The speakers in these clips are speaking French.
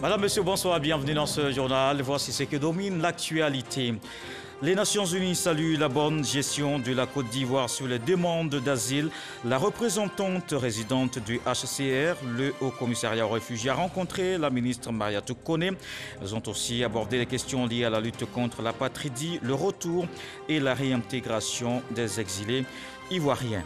Madame, Monsieur, bonsoir, bienvenue dans ce journal. Voici ce que domine l'actualité. Les Nations Unies saluent la bonne gestion de la Côte d'Ivoire sur les demandes d'asile. La représentante résidente du HCR, le Haut Commissariat aux réfugiés, a rencontré la ministre Mariatou Koné. Elles ont aussi abordé les questions liées à la lutte contre l'apatridie, le retour et la réintégration des exilés ivoiriens.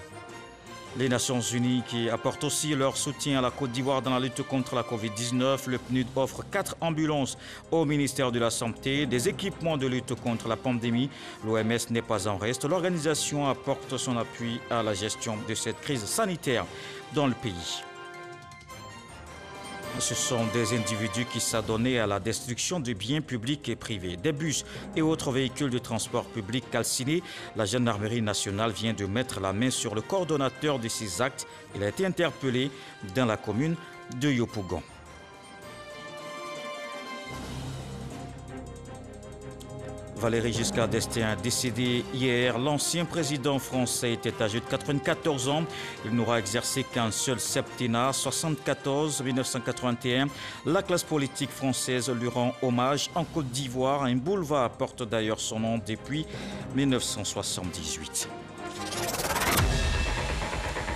Les Nations Unies qui apportent aussi leur soutien à la Côte d'Ivoire dans la lutte contre la Covid-19. Le PNUD offre 4 ambulances au ministère de la Santé, des équipements de lutte contre la pandémie. L'OMS n'est pas en reste. L'organisation apporte son appui à la gestion de cette crise sanitaire dans le pays. Ce sont des individus qui s'adonnaient à la destruction de biens publics et privés. Des bus et autres véhicules de transport public calcinés. La gendarmerie nationale vient de mettre la main sur le coordonnateur de ces actes. Il a été interpellé dans la commune de Yopougon. Valéry Giscard d'Estaing, décédé hier, l'ancien président français était âgé de 94 ans. Il n'aura exercé qu'un seul septennat, 74-1981. La classe politique française lui rend hommage en Côte d'Ivoire. Un boulevard porte d'ailleurs son nom depuis 1978.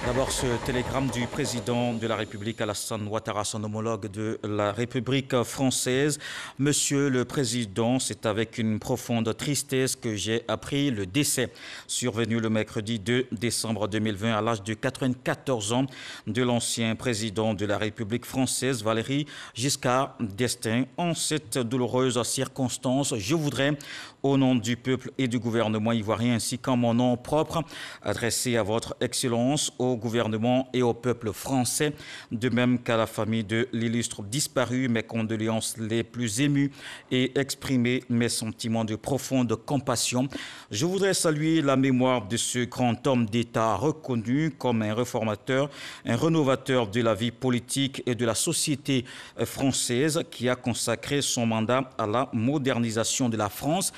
D'abord, ce télégramme du président de la République, Alassane Ouattara, son homologue de la République française. Monsieur le Président, c'est avec une profonde tristesse que j'ai appris le décès survenu le mercredi 2 décembre 2020 à l'âge de 94 ans de l'ancien président de la République française, Valéry Giscard d'Estaing. En cette douloureuse circonstance, je voudrais, au nom du peuple et du gouvernement ivoirien ainsi qu'en mon nom propre, adresser à votre Excellence, au gouvernement et au peuple français, de même qu'à la famille de l'illustre disparu, mes condoléances les plus émues et exprimer mes sentiments de profonde compassion. Je voudrais saluer la mémoire de ce grand homme d'État reconnu comme un réformateur, un rénovateur de la vie politique et de la société française qui a consacré son mandat à la modernisation de la France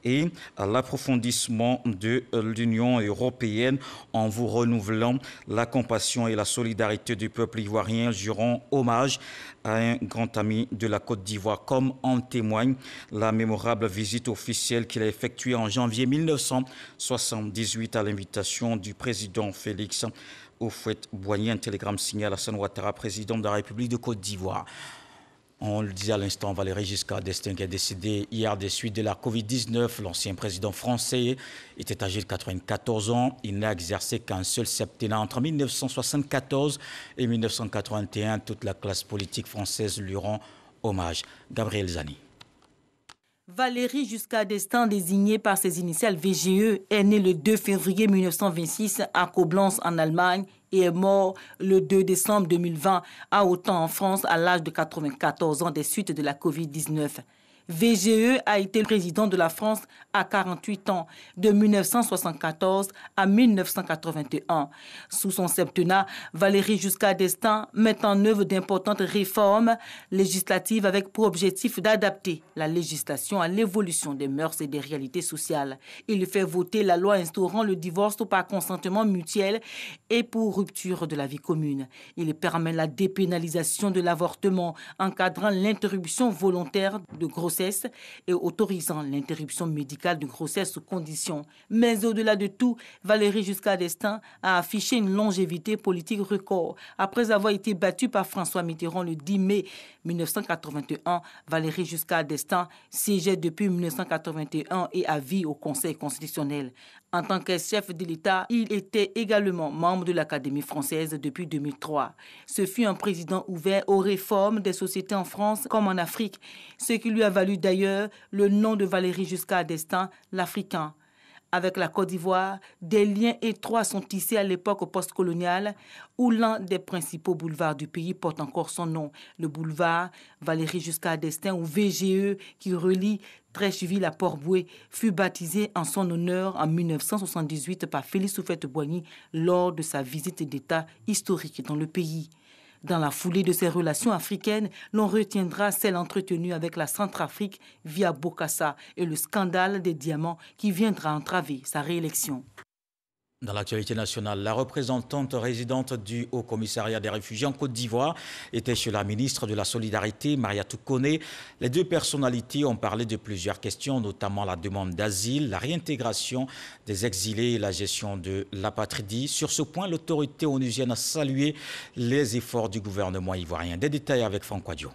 et à l'approfondissement de l'Union européenne. En vous renouvelant la compassion et la solidarité du peuple ivoirien, je rends hommage à un grand ami de la Côte d'Ivoire, comme en témoigne la mémorable visite officielle qu'il a effectuée en janvier 1978 à l'invitation du président Félix Houphouët-Boigny. Un télégramme signé Alassane Ouattara, président de la République de Côte d'Ivoire. On le disait à l'instant, Valéry Giscard d'Estaing est décédé hier des suites de la Covid-19. L'ancien président français était âgé de 94 ans. Il n'a exercé qu'un seul septennat entre 1974 et 1981. Toute la classe politique française lui rend hommage. Gabriel Zani. Valéry Giscard d'Estaing, désigné par ses initiales VGE, est né le 2 février 1926 à Koblenz en Allemagne et est mort le 2 décembre 2020 à Autun en France à l'âge de 94 ans des suites de la Covid-19. VGE a été président de la France à 48 ans, de 1974 à 1981. Sous son septennat, Valéry Giscard d'Estaing met en œuvre d'importantes réformes législatives avec pour objectif d'adapter la législation à l'évolution des mœurs et des réalités sociales. Il fait voter la loi instaurant le divorce par consentement mutuel et pour rupture de la vie commune. Il permet la dépénalisation de l'avortement, encadrant l'interruption volontaire de grossesse et autorisant l'interruption médicale de grossesse sous conditions. Mais au-delà de tout, Valéry Giscard d'Estaing a affiché une longévité politique record. Après avoir été battu par François Mitterrand le 10 mai 1981, Valéry Giscard d'Estaing siégeait depuis 1981 et à vie au Conseil constitutionnel. En tant que chef de l'État, il était également membre de l'Académie française depuis 2003. Ce fut un président ouvert aux réformes des sociétés en France comme en Afrique, ce qui lui a valu d'ailleurs le nom de Valéry Giscard d'Estaing, l'Africain. Avec la Côte d'Ivoire, des liens étroits sont tissés à l'époque postcoloniale où l'un des principaux boulevards du pays porte encore son nom, le boulevard Valéry Giscard d'Estaing ou VGE qui relie Trècheville à Port-Bouët, fut baptisé en son honneur en 1978 par Félix Houphouët-Boigny lors de sa visite d'État historique dans le pays. Dans la foulée de ces relations africaines, l'on retiendra celle entretenue avec la Centrafrique via Bokassa et le scandale des diamants qui viendra entraver sa réélection. Dans l'actualité nationale, la représentante résidente du Haut Commissariat des réfugiés en Côte d'Ivoire était chez la ministre de la Solidarité, Mariatou Koné. Les deux personnalités ont parlé de plusieurs questions, notamment la demande d'asile, la réintégration des exilés et la gestion de l'apatridie. Sur ce point, l'autorité onusienne a salué les efforts du gouvernement ivoirien. Des détails avec Franck Quadio.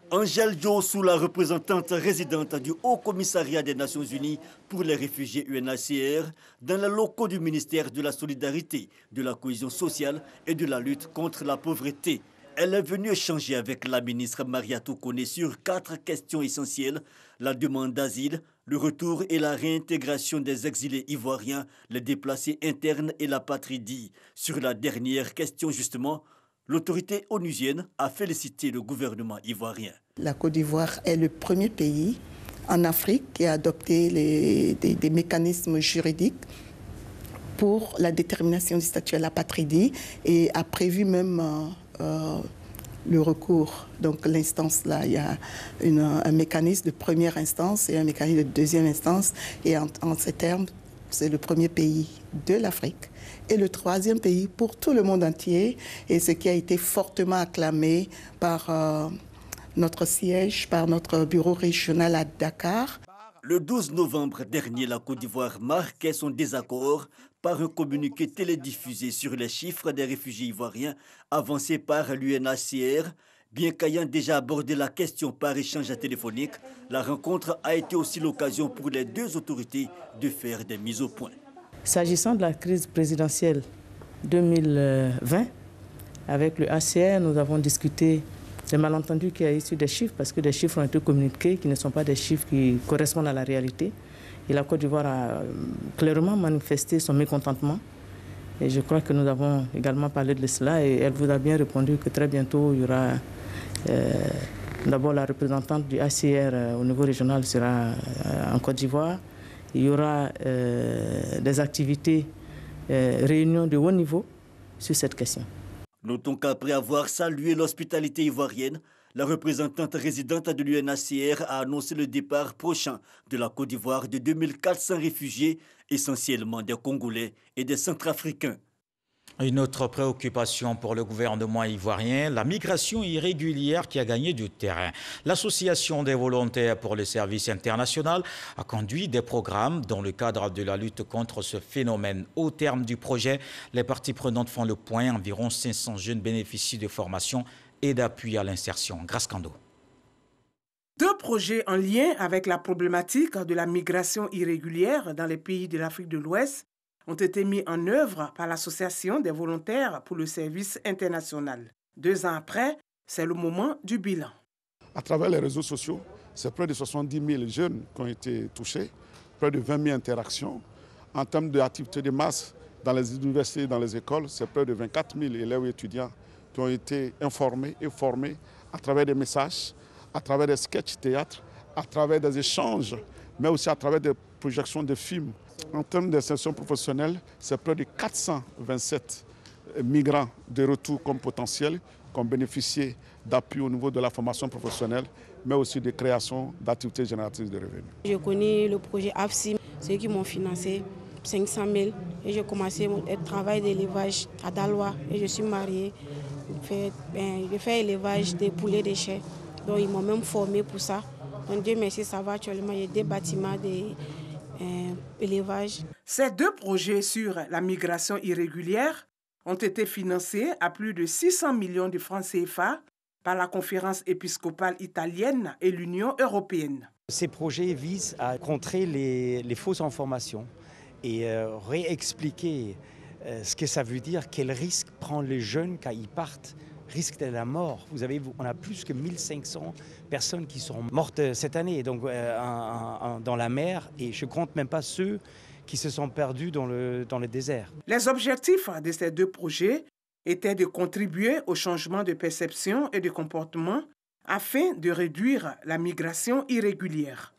Angèle Diossou, la représentante résidente du Haut Commissariat des Nations Unies pour les réfugiés UNHCR, dans les locaux du ministère de la Solidarité, de la Cohésion sociale et de la lutte contre la pauvreté. Elle est venue échanger avec la ministre Mariatou Koné sur 4 questions essentielles: la demande d'asile, le retour et la réintégration des exilés ivoiriens, les déplacés internes et l'apatridie. Sur la dernière question justement, l'autorité onusienne a félicité le gouvernement ivoirien. La Côte d'Ivoire est le premier pays en Afrique qui a adopté des mécanismes juridiques pour la détermination du statut à l'apatridie et a prévu même le recours. Donc l'instance là, il y a un mécanisme de première instance et un mécanisme de deuxième instance. Et en ces termes, c'est le premier pays de l'Afrique et le 3e pays pour tout le monde entier, et ce qui a été fortement acclamé par notre siège, par notre bureau régional à Dakar. Le 12 novembre dernier, la Côte d'Ivoire marquait son désaccord par un communiqué télédiffusé sur les chiffres des réfugiés ivoiriens avancés par l'UNHCR. Bien qu'ayant déjà abordé la question par échange téléphonique, la rencontre a été aussi l'occasion pour les deux autorités de faire des mises au point. S'agissant de la crise présidentielle 2020, avec le HCR, nous avons discuté des malentendus qui a issu des chiffres, parce que des chiffres ont été communiqués qui ne sont pas des chiffres qui correspondent à la réalité. Et la Côte d'Ivoire a clairement manifesté son mécontentement. Et je crois que nous avons également parlé de cela, et elle vous a bien répondu que très bientôt, il y aura d'abord la représentante du HCR au niveau régional sera en Côte d'Ivoire. Il y aura des activités, réunions de haut niveau sur cette question. Notons qu'après avoir salué l'hospitalité ivoirienne, la représentante résidente de l'UNHCR a annoncé le départ prochain de la Côte d'Ivoire de 2400 réfugiés, essentiellement des Congolais et des Centrafricains. Une autre préoccupation pour le gouvernement ivoirien, la migration irrégulière qui a gagné du terrain. L'Association des volontaires pour le service international a conduit des programmes dans le cadre de la lutte contre ce phénomène. Au terme du projet, les parties prenantes font le point. Environ 500 jeunes bénéficient de formation et d'appui à l'insertion. Grâce Kando. 2 projets en lien avec la problématique de la migration irrégulière dans les pays de l'Afrique de l'Ouest ont été mis en œuvre par l'Association des volontaires pour le service international. 2 ans après, c'est le moment du bilan. À travers les réseaux sociaux, c'est près de 70 000 jeunes qui ont été touchés, près de 20 000 interactions. En termes d'activités de masse dans les universités et dans les écoles, c'est près de 24 000 élèves et étudiants qui ont été informés et formés à travers des messages, à travers des sketchs théâtre, à travers des échanges, mais aussi à travers des projections de films. En termes d'insertion professionnelle, c'est près de 427 migrants de retour comme potentiels qui ont bénéficié d'appui au niveau de la formation professionnelle, mais aussi de création d'activités génératrices de revenus. Je connais le projet AFSIM, ceux qui m'ont financé 500 000 et j'ai commencé mon travail d'élevage à Daloa et je suis mariée. Je fais élevage des poulets déchets, donc ils m'ont même formé pour ça. Donc Dieu merci, ça va actuellement, il y a des bâtiments d'élevage. Ces 2 projets sur la migration irrégulière ont été financés à plus de 600 millions de francs CFA par la conférence épiscopale italienne et l'Union européenne. Ces projets visent à contrer les fausses informations et réexpliquer ce que ça veut dire, quel risque prennent les jeunes quand ils partent, risque de la mort. On a plus que 1500 personnes qui sont mortes cette année donc, dans la mer, et je ne compte même pas ceux qui se sont perdus dans le désert. Les objectifs de ces 2 projets étaient de contribuer au changement de perception et de comportement afin de réduire la migration irrégulière.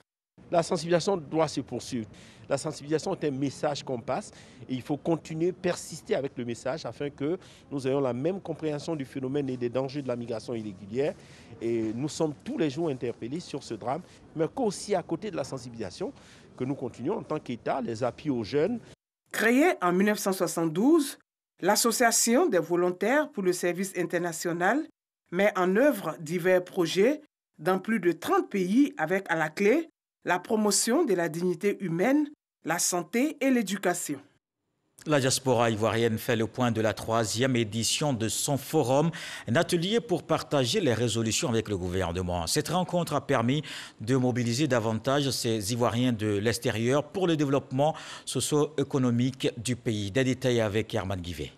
La sensibilisation doit se poursuivre. La sensibilisation est un message qu'on passe et il faut continuer, persister avec le message afin que nous ayons la même compréhension du phénomène et des dangers de la migration irrégulière. Et nous sommes tous les jours interpellés sur ce drame, mais qu'aussi à côté de la sensibilisation, que nous continuons en tant qu'État, les appuis aux jeunes. Créée en 1972, l'Association des volontaires pour le service international met en œuvre divers projets dans plus de 30 pays avec à la clé la promotion de la dignité humaine, la santé et l'éducation. La diaspora ivoirienne fait le point de la 3e édition de son forum, un atelier pour partager les résolutions avec le gouvernement. Cette rencontre a permis de mobiliser davantage ces Ivoiriens de l'extérieur pour le développement socio-économique du pays. Des détails avec Herman Guivet.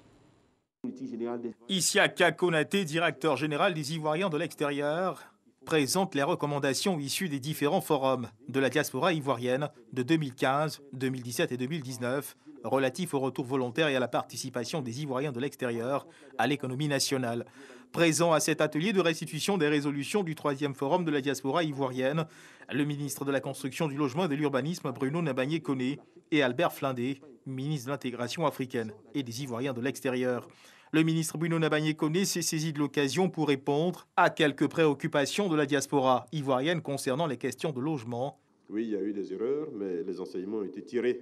Isiaka Konaté, directeur général des Ivoiriens de l'extérieur, présente les recommandations issues des différents forums de la diaspora ivoirienne de 2015, 2017 et 2019 relatifs au retour volontaire et à la participation des Ivoiriens de l'extérieur à l'économie nationale. Présent à cet atelier de restitution des résolutions du 3e forum de la diaspora ivoirienne, le ministre de la Construction, du Logement et de l'Urbanisme Bruno Nabagné-Koné et Albert Flindé, ministre de l'Intégration africaine et des Ivoiriens de l'extérieur. Le ministre Bruno Nabagné-Koné s'est saisi de l'occasion pour répondre à quelques préoccupations de la diaspora ivoirienne concernant les questions de logement. Oui, il y a eu des erreurs, mais les enseignements ont été tirés.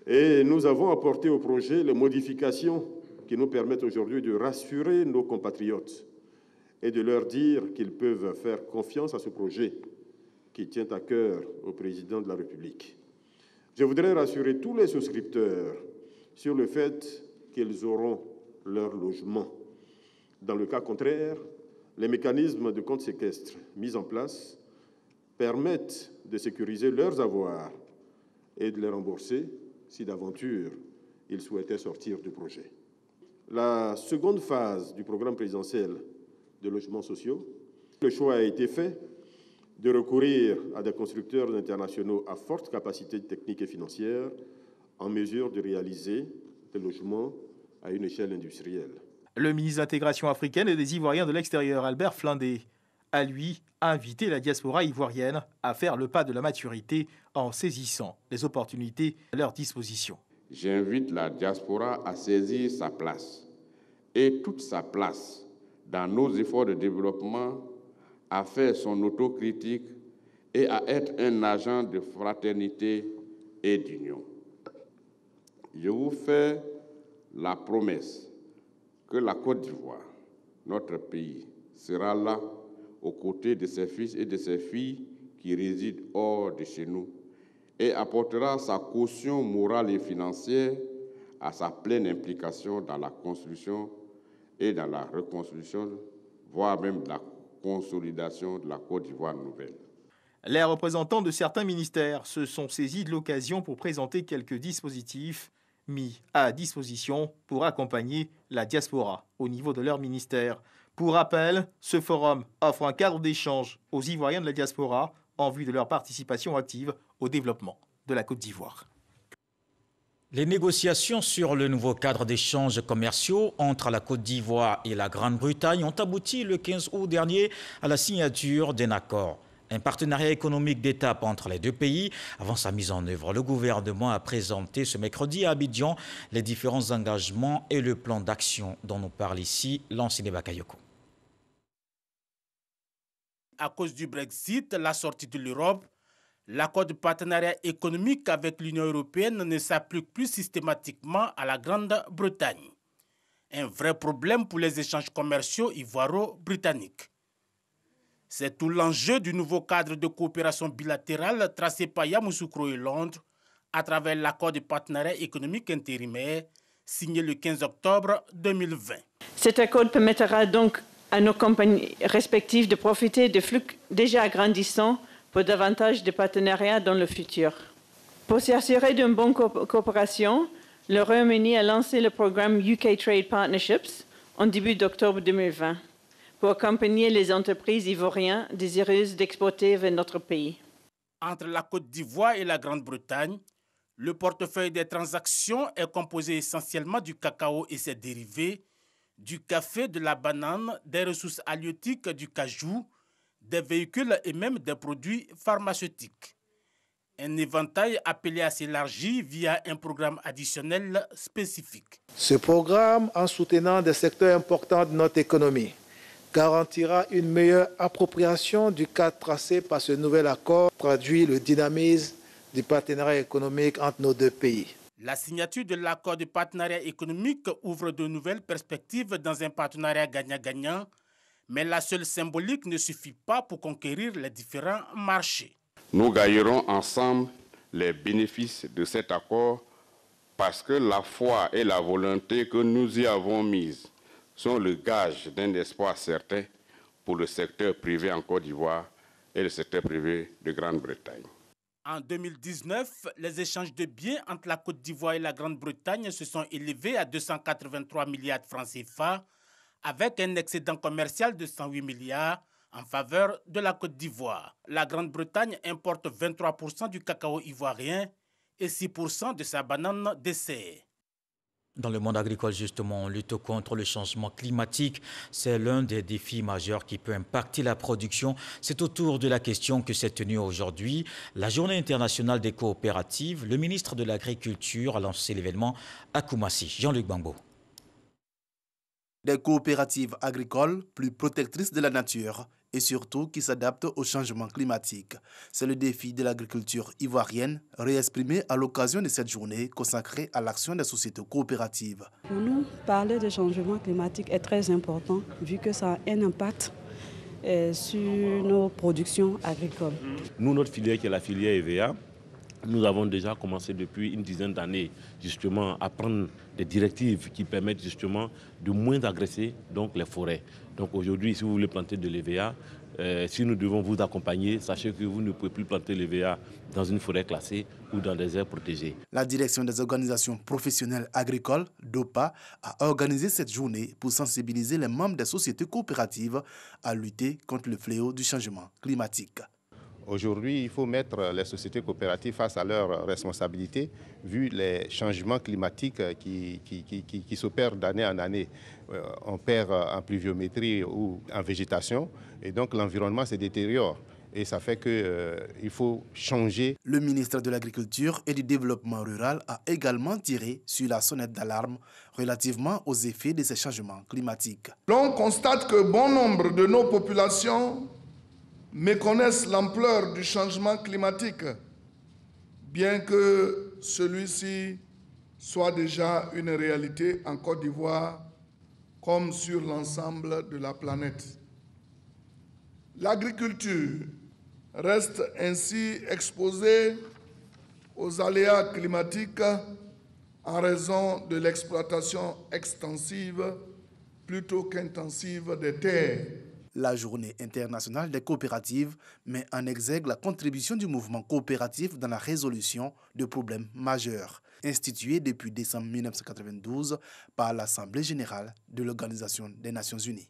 Et nous avons apporté au projet les modifications qui nous permettent aujourd'hui de rassurer nos compatriotes et de leur dire qu'ils peuvent faire confiance à ce projet qui tient à cœur au président de la République. Je voudrais rassurer tous les souscripteurs sur le fait qu'ils auront leur logement. Dans le cas contraire, les mécanismes de compte séquestre mis en place permettent de sécuriser leurs avoirs et de les rembourser si d'aventure ils souhaitaient sortir du projet. La seconde phase du programme présidentiel de logements sociaux, le choix a été fait de recourir à des constructeurs internationaux à forte capacité technique et financière en mesure de réaliser des logements à une échelle industrielle. Le ministre de l'Intégration africaine et des Ivoiriens de l'extérieur, Albert Flindé, a lui invité la diaspora ivoirienne à faire le pas de la maturité en saisissant les opportunités à leur disposition. J'invite la diaspora à saisir sa place et toute sa place dans nos efforts de développement, à faire son autocritique et à être un agent de fraternité et d'union. Je vous fais la promesse que la Côte d'Ivoire, notre pays, sera là aux côtés de ses fils et de ses filles qui résident hors de chez nous et apportera sa caution morale et financière à sa pleine implication dans la construction et dans la reconstruction, voire même la consolidation de la Côte d'Ivoire nouvelle. Les représentants de certains ministères se sont saisis de l'occasion pour présenter quelques dispositifs mis à disposition pour accompagner la diaspora au niveau de leur ministère. Pour rappel, ce forum offre un cadre d'échange aux Ivoiriens de la diaspora en vue de leur participation active au développement de la Côte d'Ivoire. Les négociations sur le nouveau cadre d'échanges commerciaux entre la Côte d'Ivoire et la Grande-Bretagne ont abouti le 15 août dernier à la signature d'un accord. Un partenariat économique d'étape entre les deux pays. Avant sa mise en œuvre, le gouvernement a présenté ce mercredi à Abidjan les différents engagements et le plan d'action dont nous parle ici Lansine Bakayoko. À cause du Brexit, la sortie de l'Europe, l'accord de partenariat économique avec l'Union européenne ne s'applique plus systématiquement à la Grande-Bretagne. Un vrai problème pour les échanges commerciaux ivoiro-britanniques. C'est tout l'enjeu du nouveau cadre de coopération bilatérale tracé par Yamoussoukro et Londres à travers l'accord de partenariat économique intérimaire signé le 15 octobre 2020. Cet accord permettra donc à nos compagnies respectives de profiter de flux déjà grandissants pour davantage de partenariats dans le futur. Pour s'assurer d'une bonne coopération, le Royaume-Uni a lancé le programme UK Trade Partnerships en début d'octobre 2020 pour accompagner les entreprises ivoiriennes désireuses d'exporter vers notre pays. Entre la Côte d'Ivoire et la Grande-Bretagne, le portefeuille des transactions est composé essentiellement du cacao et ses dérivés, du café, de la banane, des ressources halieutiques, du cajou, des véhicules et même des produits pharmaceutiques. Un éventail appelé à s'élargir via un programme additionnel spécifique. Ce programme, en soutenant des secteurs importants de notre économie, garantira une meilleure appropriation du cadre tracé par ce nouvel accord, traduit le dynamisme du partenariat économique entre nos deux pays. La signature de l'accord de partenariat économique ouvre de nouvelles perspectives dans un partenariat gagnant-gagnant, mais la seule symbolique ne suffit pas pour conquérir les différents marchés. Nous gagnerons ensemble les bénéfices de cet accord parce que la foi et la volonté que nous y avons mises sont le gage d'un espoir certain pour le secteur privé en Côte d'Ivoire et le secteur privé de Grande-Bretagne. En 2019, les échanges de biens entre la Côte d'Ivoire et la Grande-Bretagne se sont élevés à 283 milliards de francs CFA, avec un excédent commercial de 108 milliards en faveur de la Côte d'Ivoire. La Grande-Bretagne importe 23% du cacao ivoirien et 6% de sa banane dessert. Dans le monde agricole, justement, on lutte contre le changement climatique. C'est l'un des défis majeurs qui peut impacter la production. C'est autour de la question que s'est tenue aujourd'hui la Journée internationale des coopératives. Le ministre de l'Agriculture a lancé l'événement à Koumassi. Jean-Luc Bambo. Des coopératives agricoles plus protectrices de la nature et surtout qui s'adaptent au changement climatique. C'est le défi de l'agriculture ivoirienne, réexprimé à l'occasion de cette journée consacrée à l'action des sociétés coopératives. Pour nous, parler de changement climatique est très important vu que ça a un impact sur nos productions agricoles. Nous, notre filière qui est la filière EVA, nous avons déjà commencé depuis une dizaine d'années justement à prendre des directives qui permettent justement de moins agresser donc, les forêts. Donc aujourd'hui, si vous voulez planter de l'EVA, si nous devons vous accompagner, sachez que vous ne pouvez plus planter l'EVA dans une forêt classée ou dans des aires protégées. La direction des organisations professionnelles agricoles, DOPA, a organisé cette journée pour sensibiliser les membres des sociétés coopératives à lutter contre le fléau du changement climatique. Aujourd'hui, il faut mettre les sociétés coopératives face à leurs responsabilités, vu les changements climatiques qui s'opèrent d'année en année. On perd en pluviométrie ou en végétation, et donc l'environnement se détériore. Et ça fait qu'il faut changer. Le ministre de l'Agriculture et du Développement rural a également tiré sur la sonnette d'alarme relativement aux effets de ces changements climatiques. L'on constate que bon nombre de nos populations méconnaissent l'ampleur du changement climatique, bien que celui-ci soit déjà une réalité en Côte d'Ivoire comme sur l'ensemble de la planète. L'agriculture reste ainsi exposée aux aléas climatiques en raison de l'exploitation extensive plutôt qu'intensive des terres. La Journée internationale des coopératives met en exergue la contribution du mouvement coopératif dans la résolution de problèmes majeurs, institué depuis décembre 1992 par l'Assemblée générale de l'Organisation des Nations unies.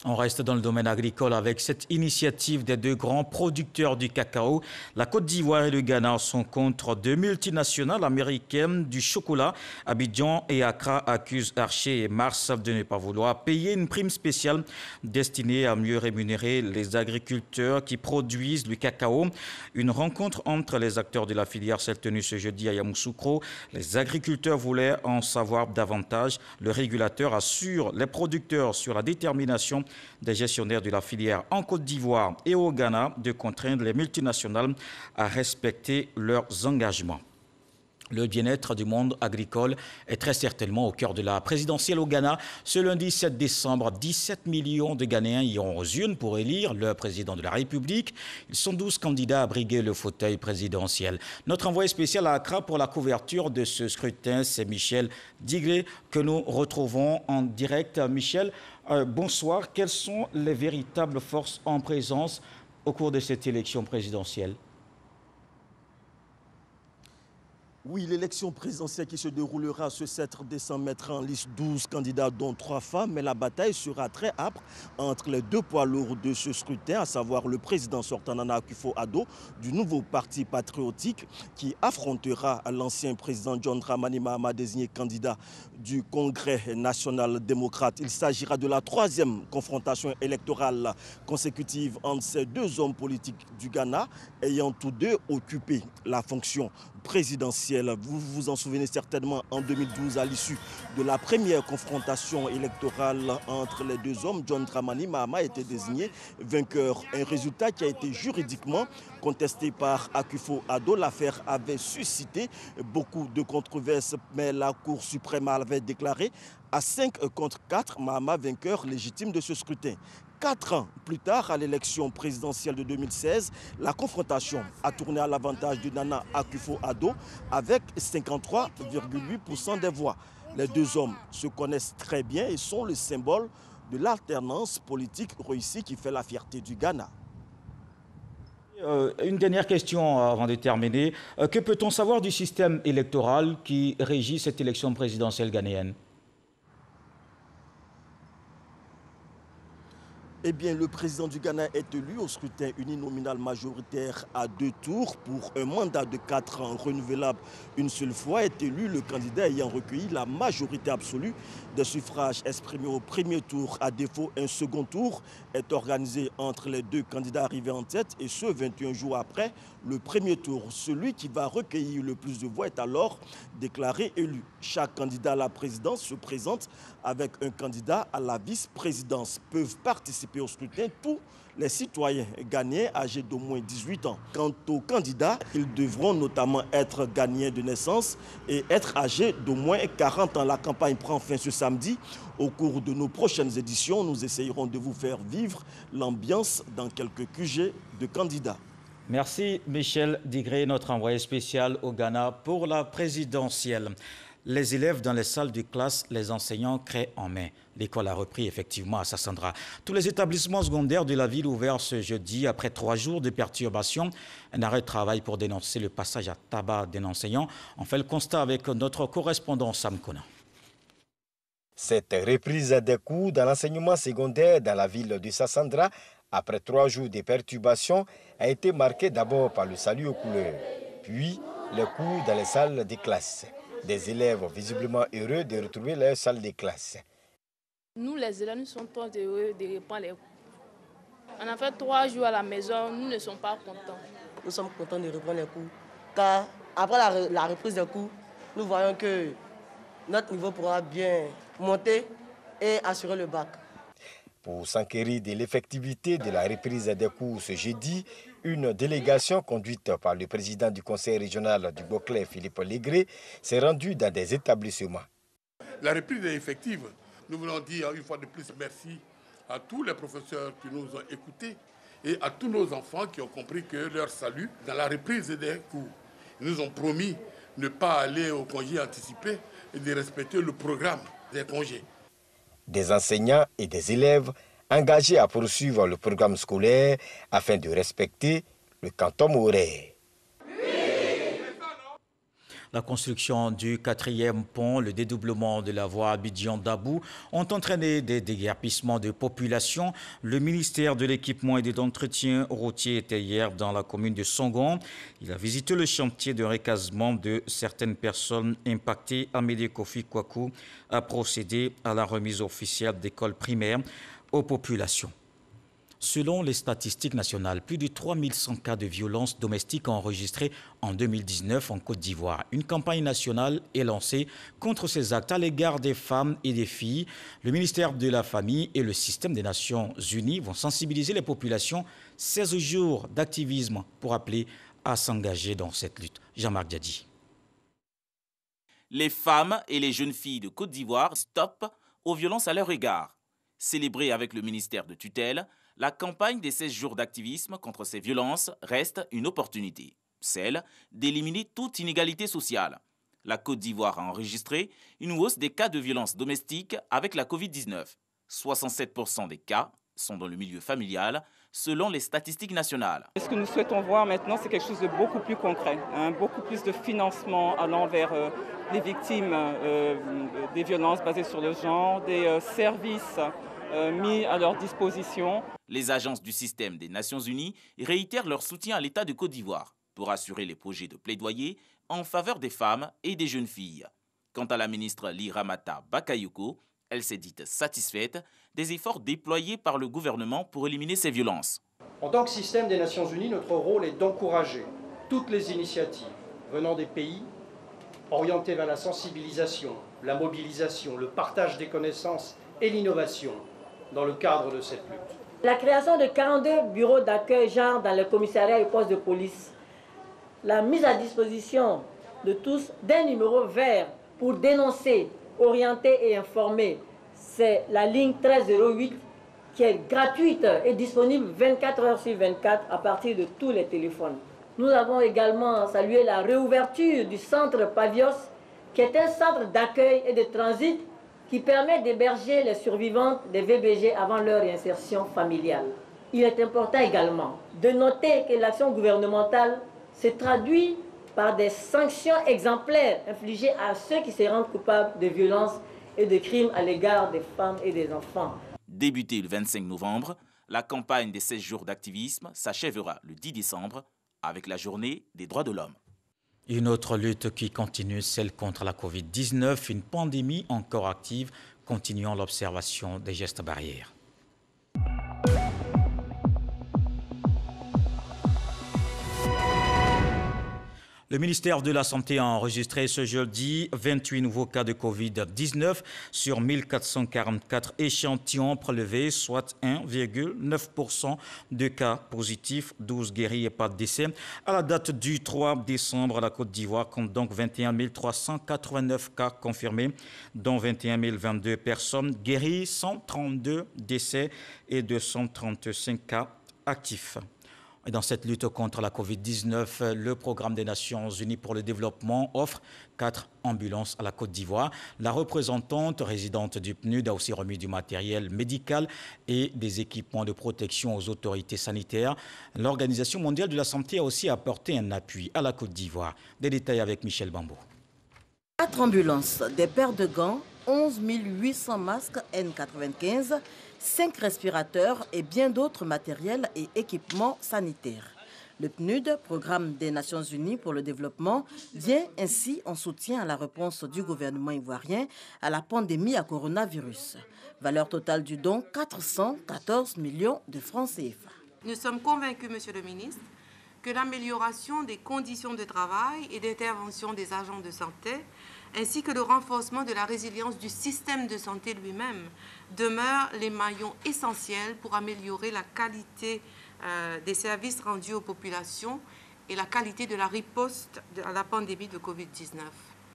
On reste dans le domaine agricole avec cette initiative des deux grands producteurs du cacao. La Côte d'Ivoire et le Ghana sont contre deux multinationales américaines du chocolat. Abidjan et Accra accusent Archer et Mars de ne pas vouloir payer une prime spéciale destinée à mieux rémunérer les agriculteurs qui produisent du cacao. Une rencontre entre les acteurs de la filière s'est tenue ce jeudi à Yamoussoukro. Les agriculteurs voulaient en savoir davantage. Le régulateur assure les producteurs sur la détermination des gestionnaires de la filière en Côte d'Ivoire et au Ghana de contraindre les multinationales à respecter leurs engagements. Le bien-être du monde agricole est très certainement au cœur de la présidentielle au Ghana. Ce lundi 7 décembre, 17 millions de Ghanéens iront aux urnes pour élire le président de la République. Ils sont 12 candidats à briguer le fauteuil présidentiel. Notre envoyé spécial à Accra pour la couverture de ce scrutin, c'est Michel Diglé que nous retrouvons en direct. Michel, bonsoir. Quelles sont les véritables forces en présence au cours de cette élection présidentielle ? Oui, l'élection présidentielle qui se déroulera ce 7 décembre mettra en liste 12 candidats, dont 3 femmes, mais la bataille sera très âpre entre les deux poids lourds de ce scrutin, à savoir le président sortant Nana Akufo-Addo du nouveau parti patriotique qui affrontera l'ancien président John Dramani Mahama, désigné candidat du Congrès national démocrate. Il s'agira de la 3e confrontation électorale consécutive entre ces deux hommes politiques du Ghana, ayant tous deux occupé la fonction présidentielle. Vous vous en souvenez certainement, en 2012, à l'issue de la première confrontation électorale entre les deux hommes, John Dramani Mahama a été désigné vainqueur. Un résultat qui a été juridiquement contesté par Akufo-Addo. L'affaire avait suscité beaucoup de controverses, mais la Cour suprême avait déclaré à 5 contre 4 Mahama vainqueur légitime de ce scrutin. 4 ans plus tard, à l'élection présidentielle de 2016, la confrontation a tourné à l'avantage de Nana Akufo-Addo avec 53,8% des voix. Les deux hommes se connaissent très bien et sont le symbole de l'alternance politique réussie qui fait la fierté du Ghana. Une dernière question avant de terminer. Que peut-on savoir du système électoral qui régit cette élection présidentielle ghanéenne ? Eh bien, le président du Ghana est élu au scrutin uninominal majoritaire à 2 tours pour un mandat de 4 ans renouvelable une seule fois. Est élu le candidat ayant recueilli la majorité absolue des suffrages exprimés au premier tour. À défaut, un second tour est organisé entre les deux candidats arrivés en tête, et ce 21 jours après le premier tour. Celui qui va recueillir le plus de voix est alors déclaré élu. Chaque candidat à la présidence se présente avec un candidat à la vice-présidence. Peuvent participer au scrutin tous les citoyens ghanéens âgés d'au moins 18 ans. Quant aux candidats, ils devront notamment être ghanéens de naissance et être âgés d'au moins 40 ans. La campagne prend fin ce samedi. Au cours de nos prochaines éditions, nous essayerons de vous faire vivre l'ambiance dans quelques QG de candidats. Merci Michel Digré, notre envoyé spécial au Ghana pour la présidentielle. Les élèves dans les salles de classe, les enseignants créent en main. L'école a repris effectivement à Sassandra. Tous les établissements secondaires de la ville ouverts ce jeudi après 3 jours de perturbations. Un arrêt de travail pour dénoncer le passage à tabac d'un enseignant. On fait le constat avec notre correspondant Sam Kona. Cette reprise des cours dans l'enseignement secondaire dans la ville de Sassandra, après 3 jours de perturbations, a été marquée d'abord par le salut aux couleurs, puis les cours dans les salles de classe. Des élèves visiblement heureux de retrouver leur salle de classe. Nous, les élèves, nous sommes tous heureux de reprendre les cours. On a fait 3 jours à la maison, nous ne sommes pas contents. Nous sommes contents de reprendre les cours, car après la reprise des cours, nous voyons que notre niveau pourra bien monter et assurer le bac. Pour s'enquérir de l'effectivité de la reprise des cours ce jeudi, une délégation conduite par le président du conseil régional du Boclé, Philippe Légré, s'est rendue dans des établissements. La reprise est effective. Nous voulons dire une fois de plus merci à tous les professeurs qui nous ont écoutés et à tous nos enfants qui ont compris que leur salut dans la reprise des cours. Ils nous ont promis de ne pas aller au congé anticipé et de respecter le programme des congés. Des enseignants et des élèves engagés à poursuivre le programme scolaire afin de respecter le quantum horaire. La construction du 4e pont, le dédoublement de la voie Abidjan-Dabou ont entraîné des déguerpissements de population. Le ministère de l'Équipement et de l'Entretien routier était hier dans la commune de Songon. Il a visité le chantier de recasement de certaines personnes impactées. Amédée Kofi Kwaku a procédé à la remise officielle d'écoles primaires aux populations. Selon les statistiques nationales, plus de 3100 cas de violences domestiques enregistrés en 2019 en Côte d'Ivoire. Une campagne nationale est lancée contre ces actes à l'égard des femmes et des filles. Le ministère de la Famille et le système des Nations Unies vont sensibiliser les populations. 16 jours d'activisme pour appeler à s'engager dans cette lutte. Jean-Marc Diadi. Les femmes et les jeunes filles de Côte d'Ivoire stoppent aux violences à leur égard. Célébrée avec le ministère de tutelle, la campagne des 16 jours d'activisme contre ces violences reste une opportunité, celle d'éliminer toute inégalité sociale. La Côte d'Ivoire a enregistré une hausse des cas de violences domestiques avec la Covid-19. 67% des cas sont dans le milieu familial, selon les statistiques nationales. Ce que nous souhaitons voir maintenant, c'est quelque chose de beaucoup plus concret, beaucoup plus de financement allant vers les victimes des violences basées sur le genre, des services mis à leur disposition. Les agences du système des Nations Unies réitèrent leur soutien à l'État de Côte d'Ivoire pour assurer les projets de plaidoyer en faveur des femmes et des jeunes filles. Quant à la ministre Liramata Bakayoko, elle s'est dite satisfaite des efforts déployés par le gouvernement pour éliminer ces violences. En tant que système des Nations Unies, notre rôle est d'encourager toutes les initiatives venant des pays orientées vers la sensibilisation, la mobilisation, le partage des connaissances et l'innovation dans le cadre de cette lutte. La création de 42 bureaux d'accueil genre dans les commissariats et postes de police, la mise à disposition de tous d'un numéro vert pour dénoncer, orienter et informer, c'est la ligne 1308 qui est gratuite et disponible 24 heures sur 24 à partir de tous les téléphones. Nous avons également salué la réouverture du centre Pavios, qui est un centre d'accueil et de transit qui permet d'héberger les survivantes des VBG avant leur insertion familiale. Il est important également de noter que l'action gouvernementale se traduit par des sanctions exemplaires infligées à ceux qui se rendent coupables de violences et de crimes à l'égard des femmes et des enfants. Débutée le 25 novembre, la campagne des 16 jours d'activisme s'achèvera le 10 décembre avec la journée des droits de l'homme. Une autre lutte qui continue, celle contre la Covid-19, une pandémie encore active, continuant l'observation des gestes barrières. Le ministère de la Santé a enregistré ce jeudi 28 nouveaux cas de Covid-19 sur 1444 échantillons prélevés, soit 1,9% de cas positifs, 12 guéris et pas de décès. À la date du 3 décembre, la Côte d'Ivoire compte donc 21 389 cas confirmés, dont 21 022 personnes guéries, 132 décès et 235 cas actifs. Et dans cette lutte contre la Covid-19, le programme des Nations Unies pour le développement offre 4 ambulances à la Côte d'Ivoire. La représentante résidente du PNUD a aussi remis du matériel médical et des équipements de protection aux autorités sanitaires. L'Organisation mondiale de la santé a aussi apporté un appui à la Côte d'Ivoire. Des détails avec Michel Bambo. 4 ambulances, des paires de gants, 11 800 masques N95, 5 respirateurs et bien d'autres matériels et équipements sanitaires. Le PNUD, Programme des Nations Unies pour le développement, vient ainsi en soutien à la réponse du gouvernement ivoirien à la pandémie à coronavirus. Valeur totale du don, 414 millions de francs CFA. Nous sommes convaincus, Monsieur le ministre, que l'amélioration des conditions de travail et d'intervention des agents de santé, ainsi que le renforcement de la résilience du système de santé lui-même, demeurent les maillons essentiels pour améliorer la qualité des services rendus aux populations et la qualité de la riposte à la pandémie de Covid-19.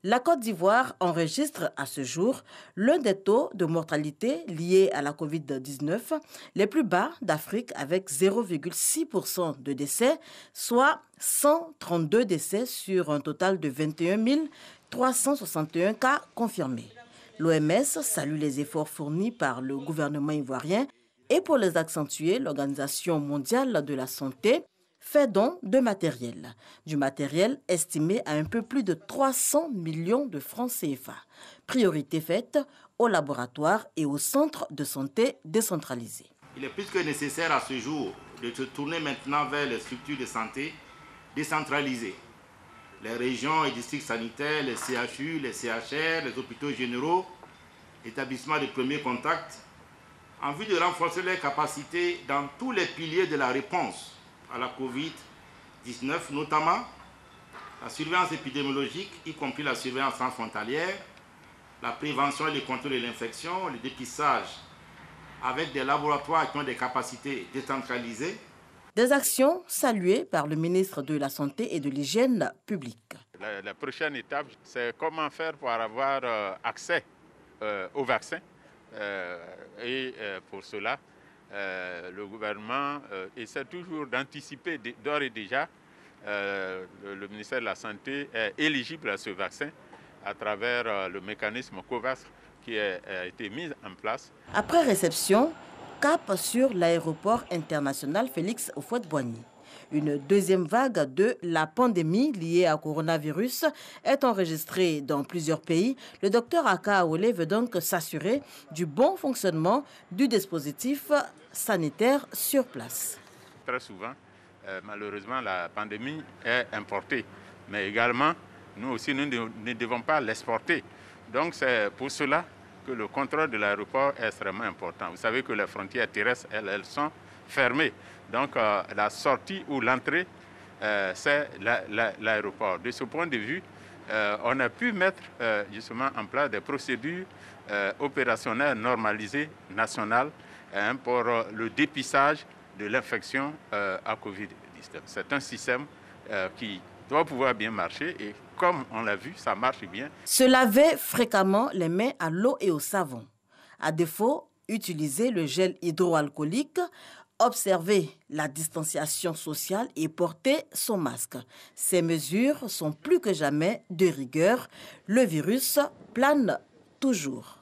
La Côte d'Ivoire enregistre à ce jour l'un des taux de mortalité liés à la Covid-19 les plus bas d'Afrique, avec 0,6% de décès, soit 132 décès sur un total de 21 361 cas confirmés. L'OMS salue les efforts fournis par le gouvernement ivoirien et pour les accentuer, l'Organisation mondiale de la santé fait don de matériel. Du matériel estimé à un peu plus de 300 millions de francs CFA. Priorité faite aux laboratoires et aux centres de santé décentralisés. Il est plus que nécessaire à ce jour de se tourner maintenant vers les structures de santé décentralisées. Les régions et districts sanitaires, les CHU, les CHR, les hôpitaux généraux, établissements de premier contact, en vue de renforcer leurs capacités dans tous les piliers de la réponse à la Covid-19, notamment la surveillance épidémiologique, y compris la surveillance transfrontalière, la prévention et le contrôle de l'infection, le dépistage, avec des laboratoires qui ont des capacités décentralisées. Des actions saluées par le ministre de la Santé et de l'Hygiène publique. La prochaine étape, c'est comment faire pour avoir accès au vaccin. Et pour cela, le gouvernement essaie toujours d'anticiper d'ores et déjà. Le ministère de la Santé est éligible à ce vaccin à travers le mécanisme COVAX qui a été mis en place. Après réception, cap sur l'aéroport international Félix Houphouët-Boigny. Une deuxième vague de la pandémie liée au coronavirus est enregistrée dans plusieurs pays. Le docteur Aka Aole veut donc s'assurer du bon fonctionnement du dispositif sanitaire sur place. Très souvent, malheureusement, la pandémie est importée, mais également, nous aussi, nous ne devons pas l'exporter. Donc, c'est pour cela que le contrôle de l'aéroport est extrêmement important. Vous savez que les frontières terrestres, elles sont fermées. Donc, la sortie ou l'entrée, c'est l'aéroport. De ce point de vue, on a pu mettre justement en place des procédures opérationnelles normalisées nationales pour le dépistage de l'infection à Covid-19. C'est un système qui doit pouvoir bien marcher et comme on l'a vu, ça marche bien. Se laver fréquemment les mains à l'eau et au savon. À défaut, utiliser le gel hydroalcoolique, observer la distanciation sociale et porter son masque. Ces mesures sont plus que jamais de rigueur. Le virus plane toujours.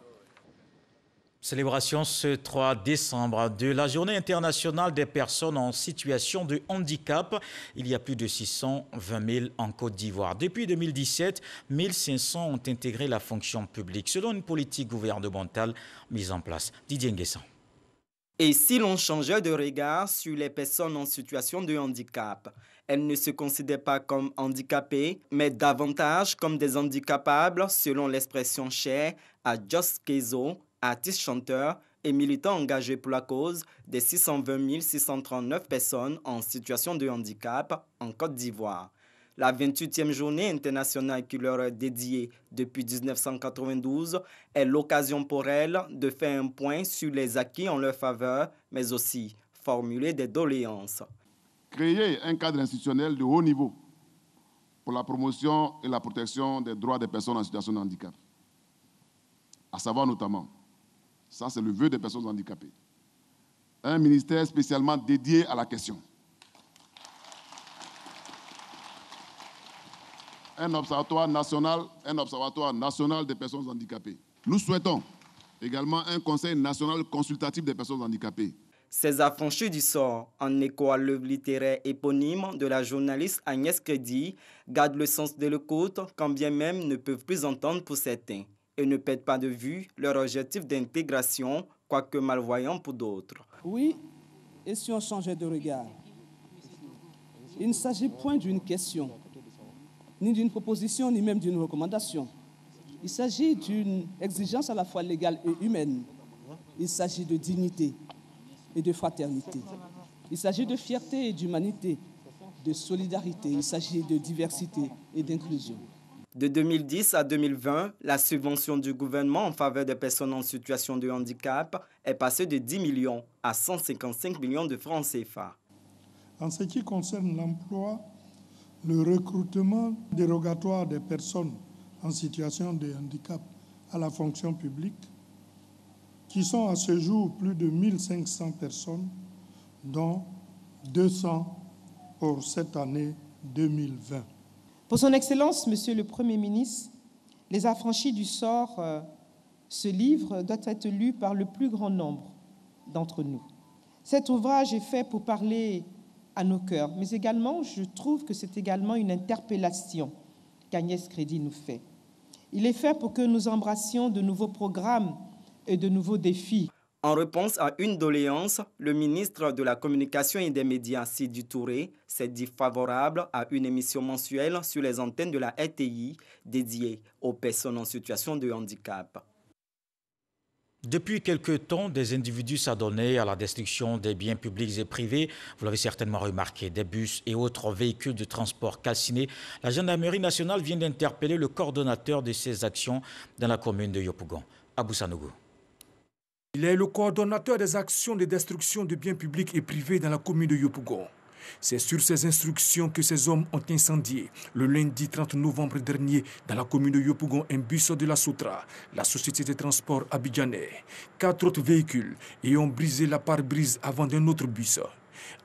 Célébration ce 3 décembre de la Journée internationale des personnes en situation de handicap. Il y a plus de 620 000 en Côte d'Ivoire. Depuis 2017, 1500 ont intégré la fonction publique selon une politique gouvernementale mise en place. Didier Nguessan. Et si l'on changeait de regard sur les personnes en situation de handicap, elles ne se considèrent pas comme handicapées, mais davantage comme des handicapables selon l'expression chère à Joss Kezo, artiste-chanteur et militant engagé pour la cause des 620 639 personnes en situation de handicap en Côte d'Ivoire. La 28e journée internationale qui leur est dédiée depuis 1992 est l'occasion pour elles de faire un point sur les acquis en leur faveur, mais aussi formuler des doléances. Créer un cadre institutionnel de haut niveau pour la promotion et la protection des droits des personnes en situation de handicap, à savoir notamment, ça c'est le vœu des personnes handicapées, un ministère spécialement dédié à la question. Un observatoire national des personnes handicapées. Nous souhaitons également un conseil national consultatif des personnes handicapées. Ces affranchis du sort, en écho à l'œuvre littéraire éponyme de la journaliste Agnès Crédit, gardent le sens de l'écoute, quand bien même ne peuvent plus entendre pour certains, et ne perdent pas de vue leur objectif d'intégration, quoique malvoyant pour d'autres. Oui, et si on changeait de regard? Il ne s'agit point d'une question, ni d'une proposition, ni même d'une recommandation. Il s'agit d'une exigence à la fois légale et humaine. Il s'agit de dignité et de fraternité. Il s'agit de fierté et d'humanité, de solidarité. Il s'agit de diversité et d'inclusion. De 2010 à 2020, la subvention du gouvernement en faveur des personnes en situation de handicap est passée de 10 millions à 155 millions de francs CFA. En ce qui concerne l'emploi, le recrutement dérogatoire des personnes en situation de handicap à la fonction publique, qui sont à ce jour plus de 1500 personnes, dont 200 pour cette année 2020. Pour son Excellence, Monsieur le Premier ministre, Les affranchis du sort, ce livre doit être lu par le plus grand nombre d'entre nous. Cet ouvrage est fait pour parler à nos cœurs, mais également, je trouve que c'est également une interpellation qu'Agnès Crédit nous fait. Il est fait pour que nous embrassions de nouveaux programmes et de nouveaux défis. En réponse à une doléance, le ministre de la Communication et des Médias, Sidi Touré, s'est dit favorable à une émission mensuelle sur les antennes de la RTI dédiée aux personnes en situation de handicap. Depuis quelque temps, des individus s'adonnaient à la destruction des biens publics et privés. Vous l'avez certainement remarqué, des bus et autres véhicules de transport calcinés. La gendarmerie nationale vient d'interpeller le coordonnateur de ces actions dans la commune de Yopougon, Abou Sanogo. Il est le coordonnateur des actions de destruction de biens publics et privés dans la commune de Yopougon. C'est sur ces instructions que ces hommes ont incendié le lundi 30 novembre dernier dans la commune de Yopougon un bus de la Soutra, la société de transport abidjanais, 4 autres véhicules et ont brisé la pare-brise avant d'un autre bus.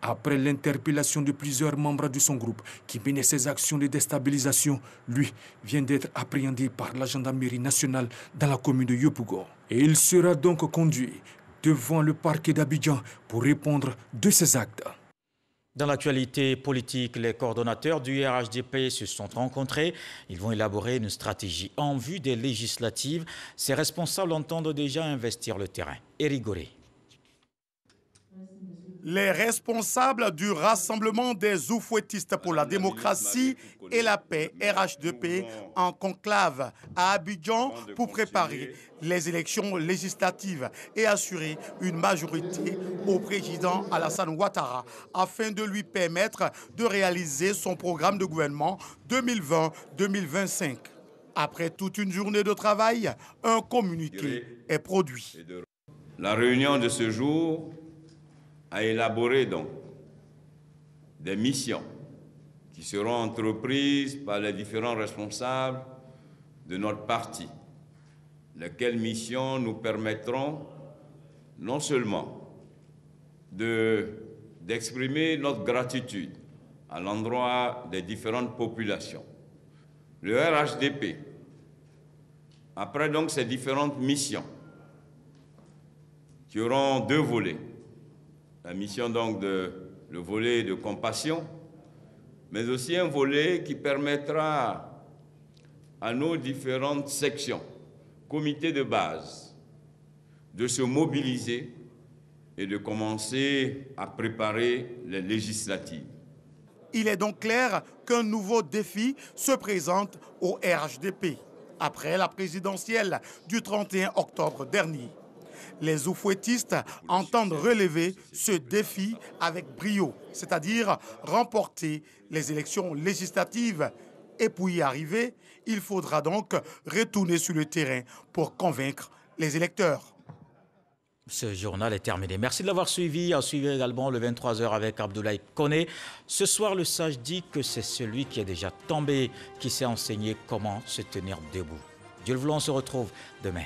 Après l'interpellation de plusieurs membres de son groupe qui menaient ces actions de déstabilisation, lui vient d'être appréhendé par la gendarmerie nationale dans la commune de Yopougon. Et il sera donc conduit devant le parquet d'Abidjan pour répondre de ces actes. Dans l'actualité politique, les coordonnateurs du RHDP se sont rencontrés. Ils vont élaborer une stratégie en vue des législatives. Ces responsables entendent déjà investir le terrain. Éric Goré. Les responsables du Rassemblement des oufouettistes pour la démocratie et la paix, RHDP, en conclave à Abidjan pour préparer les élections législatives et assurer une majorité au président Alassane Ouattara afin de lui permettre de réaliser son programme de gouvernement 2020-2025. Après toute une journée de travail, un communiqué est produit. La réunion de ce jour a élaboré donc des missions qui seront entreprises par les différents responsables de notre parti, lesquelles missions nous permettront non seulement d'exprimer notre gratitude à l'endroit des différentes populations. Le RHDP, après donc ces différentes missions, qui auront deux volets, la mission donc le volet de compassion, mais aussi un volet qui permettra à nos différentes sections, comités de base, de se mobiliser et de commencer à préparer les législatives. Il est donc clair qu'un nouveau défi se présente au RHDP, après la présidentielle du 31 octobre dernier. Les oufouettistes entendent relever ce défi avec brio, c'est-à-dire remporter les élections législatives. Et pour y arriver, il faudra donc retourner sur le terrain pour convaincre les électeurs. Ce journal est terminé. Merci de l'avoir suivi. À suivre également le 23h avec Abdoulaye Koné. Ce soir, le sage dit que c'est celui qui est déjà tombé qui sait enseigner comment se tenir debout. Dieu le voulant, on se retrouve demain.